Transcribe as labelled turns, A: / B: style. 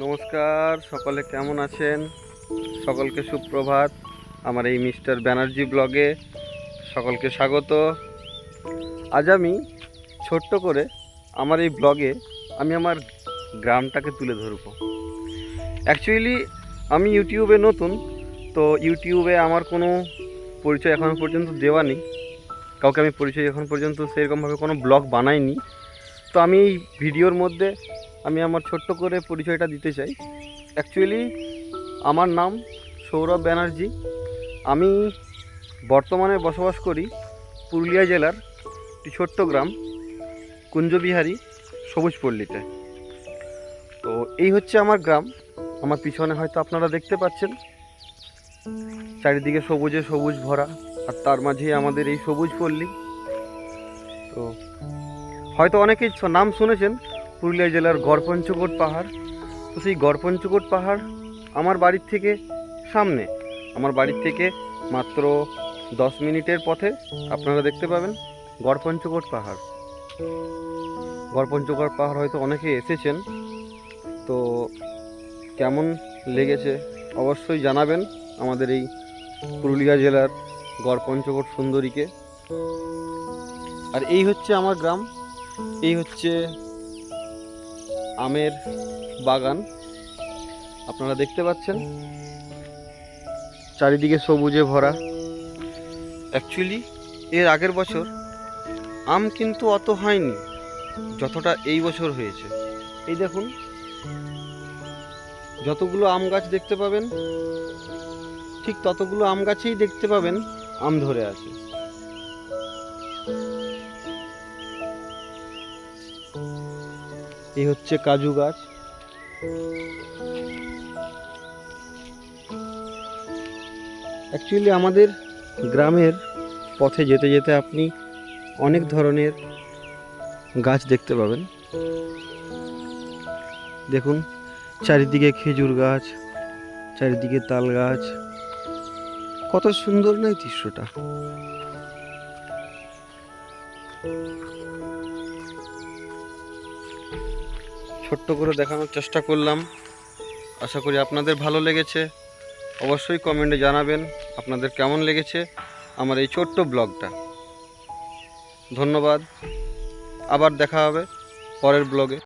A: নমস্কার, সকলে কেমন আছেন? সকলকে সুপ্রভাত। আমার এই মিস্টার ব্যানার্জি ব্লগে সকলকে স্বাগত। আজ আমি ছোট্ট করে আমার এই ব্লগে আমি আমার গ্রামটাকে তুলে ধরব। অ্যাকচুয়ালি আমি ইউটিউবে নতুন, তো ইউটিউবে আমার কোনো পরিচয় এখনও পর্যন্ত দেওয়া নেই। কাউকে আমি পরিচয় এখন পর্যন্ত সেরকমভাবে কোনো ব্লগ বানাইনি। তো আমি এই ভিডিওর মধ্যে আমি আমার ছোট্ট করে পরিচয়টা দিতে চাই। অ্যাকচুয়ালি আমার নাম সৌরভ ব্যানার্জি। আমি বর্তমানে বসবাস করি পুরুলিয়া জেলার একটি ছোট্ট গ্রাম কুঞ্জবিহারী সবুজপল্লীতে। তো এই হচ্ছে আমার গ্রাম। আমার পিছনে হয়তো আপনারা দেখতে পাচ্ছেন চারিদিকে সবুজে সবুজ ভরা, আর তার মাঝেই আমাদের এই সবুজ পল্লী। তো হয়তো অনেকেই নাম শুনেছেন পুরুলিয়া জেলার গড়পঞ্চকোট পাহাড়। তো সেই গড়পঞ্চকোট পাহাড় আমার বাড়ির থেকে সামনে, আমার বাড়ির থেকে মাত্র 10 মিনিটের পথে আপনারা দেখতে পাবেন গড়পঞ্চকোট পাহাড়। গড়পঞ্চকোট পাহাড় হয়তো অনেকে এসেছেন, তো কেমন লেগেছে অবশ্যই জানাবেন আমাদের এই পুরুলিয়া জেলার গড়পঞ্চকোট সুন্দরীকে। আর এই হচ্ছে আমার গ্রাম, এই হচ্ছে আমের বাগান আপনারা দেখতে পাচ্ছেন, চারিদিকে সবুজে ভরা। অ্যাকচুয়ালি এর আগের বছর আম কিন্তু অত হয়নি যতটা এই বছর হয়েছে। এই দেখুন, যতগুলো আম গাছ দেখতে পাবেন ঠিক ততগুলো আম গাছেই দেখতে পাবেন আম ধরে আছে। এই হচ্ছে কাজু গাছ। অ্যাকচুয়ালি আমাদের গ্রামের পথে যেতে যেতে আপনি অনেক ধরনের গাছ দেখতে পাবেন। দেখুন, চারিদিকে খেজুর গাছ, চারিদিকে তাল গাছ, কত সুন্দর না এই দৃশ্যটা। ছোট্ট করে দেখানোর চেষ্টা করলাম, আশা করি আপনাদের ভালো লেগেছে। অবশ্যই কমেন্টে জানাবেন আপনাদের কেমন লেগেছে আমার এই ছোট্ট ব্লগটা। ধন্যবাদ, আবার দেখা হবে পরের ব্লগে।